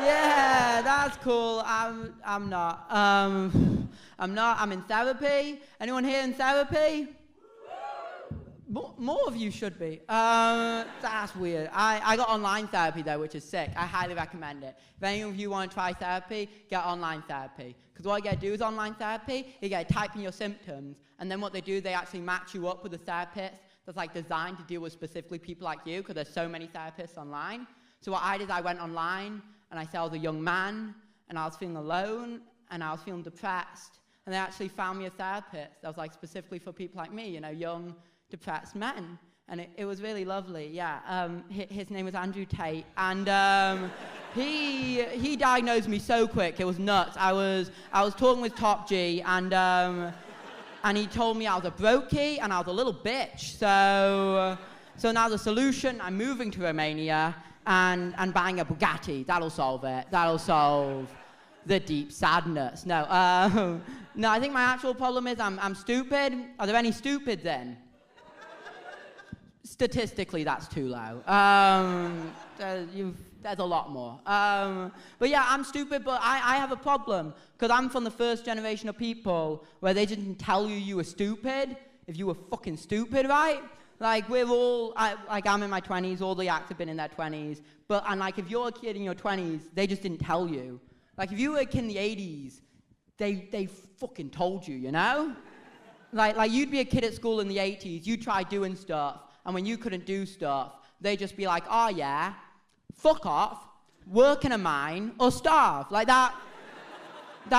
Yeah, that's cool. I'm not. I'm not. I'm in therapy. Anyone here in therapy? More of you should be. That's weird. I got online therapy though, which is sick. I highly recommend it. If any of you want to try therapy, get online therapy. Because what you get to do is online therapy, you get to type in your symptoms, and then what they do, they actually match you up with a therapist that's like designed to deal with specifically people like you, because there's so many therapists online. So what I did, I went online, and I said I was a young man, and I was feeling alone, and I was feeling depressed, and they actually found me a therapist that was like specifically for people like me, you know, young, depressed men, and it was really lovely. Yeah, his name was Andrew Tate, and he diagnosed me so quick, it was nuts. I was talking with Top G, and he told me I was a brokey and I was a little bitch. So now the solution: I'm moving to Romania and buying a Bugatti. That'll solve it. That'll solve the deep sadness. No, no. I think my actual problem is I'm stupid. Are there any stupid then? Statistically, that's too low. There's a lot more. But yeah, I'm stupid, but I have a problem, because I'm from the first generation of people where they didn't tell you were stupid if you were fucking stupid, right? Like, we're all, I'm in my 20s, all the acts have been in their 20s, and like, if you're a kid in your 20s, they just didn't tell you. Like, if you were a kid in the 80s, they fucking told you, you know? Like you'd be a kid at school in the 80s, you'd try doing stuff, and when you couldn't do stuff, they'd just be like, oh yeah, fuck off, work in a mine, or starve. Like that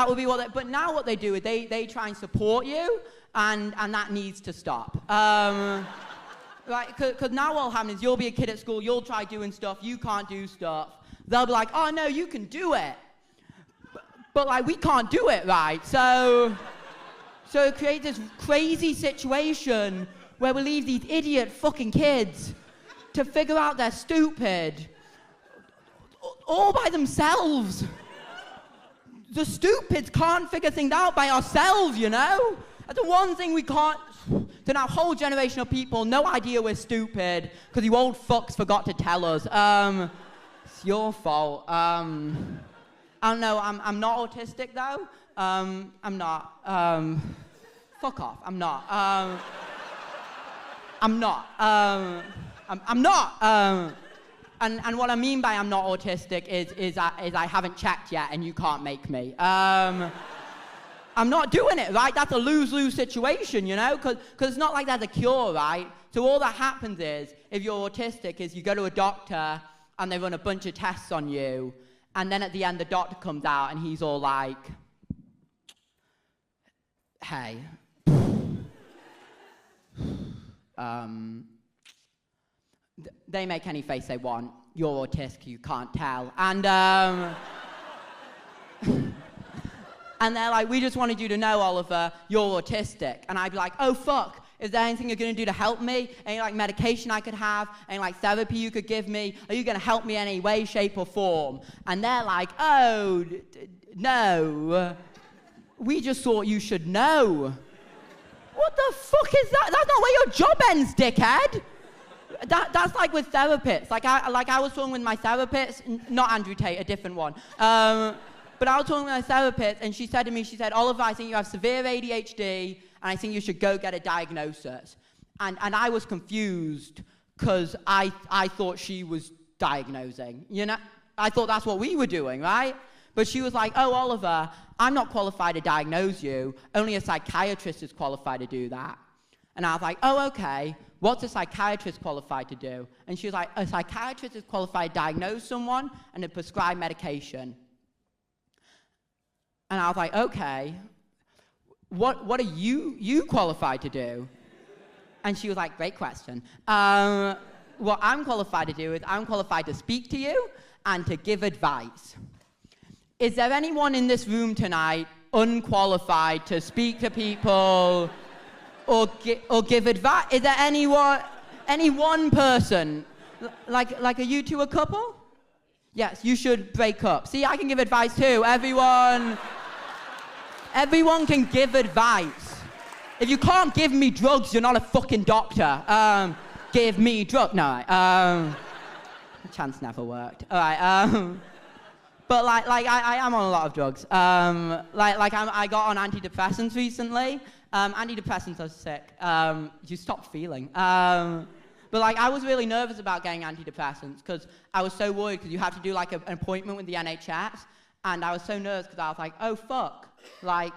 would be what they, but now what they do is they try and support you, and that needs to stop. Right, because now what'll happen is you'll be a kid at school, you'll try doing stuff, you can't do stuff. They'll be like, oh no, you can do it. But like, we can't do it, right? So it creates this crazy situation where we leave these idiot fucking kids to figure out they're stupid all by themselves. The stupids can't figure things out by ourselves, you know? That's the one thing we can't. Then our whole generation of people, no idea we're stupid because you old fucks forgot to tell us. It's your fault. I don't know, I'm not autistic though. I'm not. Fuck off, I'm not. I'm not. I'm not. And what I mean by I'm not autistic is I haven't checked yet and you can't make me. I'm not doing it, right? That's a lose-lose situation, you know? Because it's not like there's a cure, right? So all that happens is, if you're autistic, is you go to a doctor and they run a bunch of tests on you, and then at the end the doctor comes out and he's all like, hey, they make any face they want, you're autistic, you can't tell. And they're like, we just wanted you to know, Oliver, you're autistic. And I'd be like, oh, fuck, is there anything you're going to do to help me? Any, like, medication I could have? Any, like, therapy you could give me? Are you going to help me in any way, shape, or form? And they're like, oh, no. We just thought you should know. What the fuck is that? That's not where your job ends, dickhead. That's like with therapists. Like I was talking with my therapist, not Andrew Tate, a different one. But I was talking with my therapist, and she said to me, Oliver, I think you have severe ADHD, and I think you should go get a diagnosis. And I was confused, because I thought she was diagnosing, you know? I thought that's what we were doing, right? But she was like, oh, Oliver, I'm not qualified to diagnose you. Only a psychiatrist is qualified to do that. And I was like, oh, okay. What's a psychiatrist qualified to do? And she was like, a psychiatrist is qualified to diagnose someone and to prescribe medication. And I was like, okay, what are you qualified to do? And she was like, great question. What I'm qualified to do is I'm qualified to speak to you and to give advice. Is there anyone in this room tonight unqualified to speak to people or give advice? Is there any one person? Like are you two a couple? Yes, you should break up. See, I can give advice too. Everyone can give advice. If you can't give me drugs, you're not a fucking doctor. Give me drugs. No, chance never worked. All right. But I am on a lot of drugs. I got on antidepressants recently. Antidepressants are sick. You stop feeling. But I was really nervous about getting antidepressants because I was so worried because you have to do like an appointment with the NHS, and I was so nervous because I was like, oh fuck, like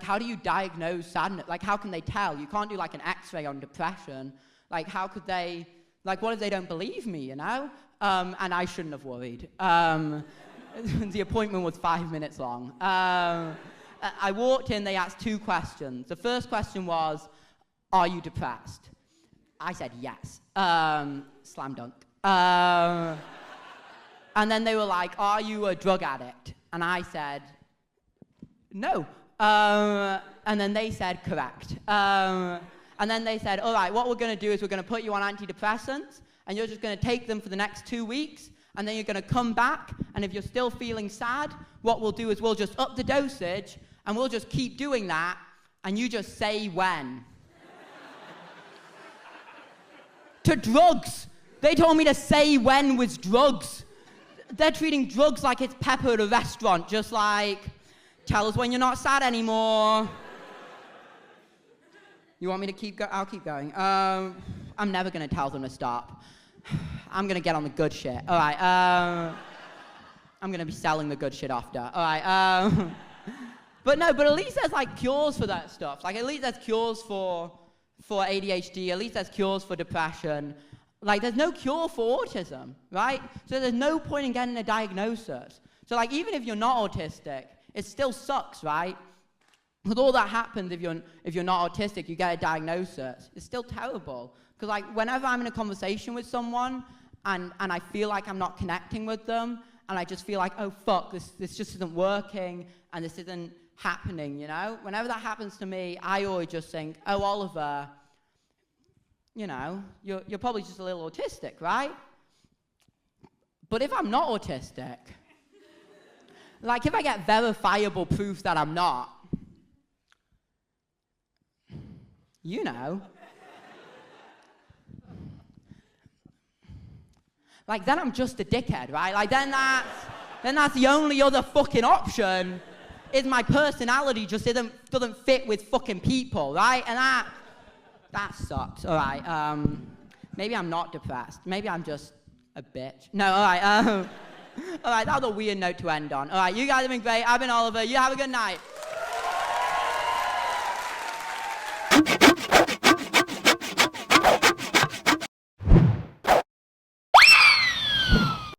how do you diagnose sadness? Like how can they tell? You can't do like an X-ray on depression. Like how could they? Like what if they don't believe me? You know? And I shouldn't have worried. The appointment was 5 minutes long. I walked in, they asked 2 questions. The first question was, are you depressed? I said yes. Slam dunk. And then they were like, are you a drug addict? And I said, no. And then they said, correct. And then they said, all right, what we're going to do is we're going to put you on antidepressants, and you're just going to take them for the next 2 weeks, and then you're going to come back, and if you're still feeling sad, what we'll do is we'll just up the dosage, and we'll just keep doing that, and you just say when. To drugs. They told me to say when with drugs. They're treating drugs like it's Pepper at a restaurant, just like, tell us when you're not sad anymore. You want me to keep going? I'll keep going. I'm never going to tell them to stop. I'm going to get on the good shit. All right. I'm going to be selling the good shit after. All right. But at least there's like cures for that stuff. Like at least there's cures for ADHD. At least there's cures for depression. Like there's no cure for autism, right? So there's no point in getting a diagnosis. So like even if you're not autistic, it still sucks, right? With all that happens if you're not autistic, you get a diagnosis. It's still terrible. Because like whenever I'm in a conversation with someone and I feel like I'm not connecting with them, and I just feel like, oh fuck, this just isn't working and this isn't happening, you know? Whenever that happens to me, I always just think, oh Oliver, you know, you're probably just a little autistic, right? But if I'm not autistic, like if I get verifiable proof that I'm not, you know, like then I'm just a dickhead, right? Like then that's the only other fucking option is my personality just doesn't fit with fucking people, right? And that sucks. All right. Maybe I'm not depressed. Maybe I'm just a bitch. No. All right. All right. That was a weird note to end on. All right. You guys have been great. I've been Oliver. You have a good night.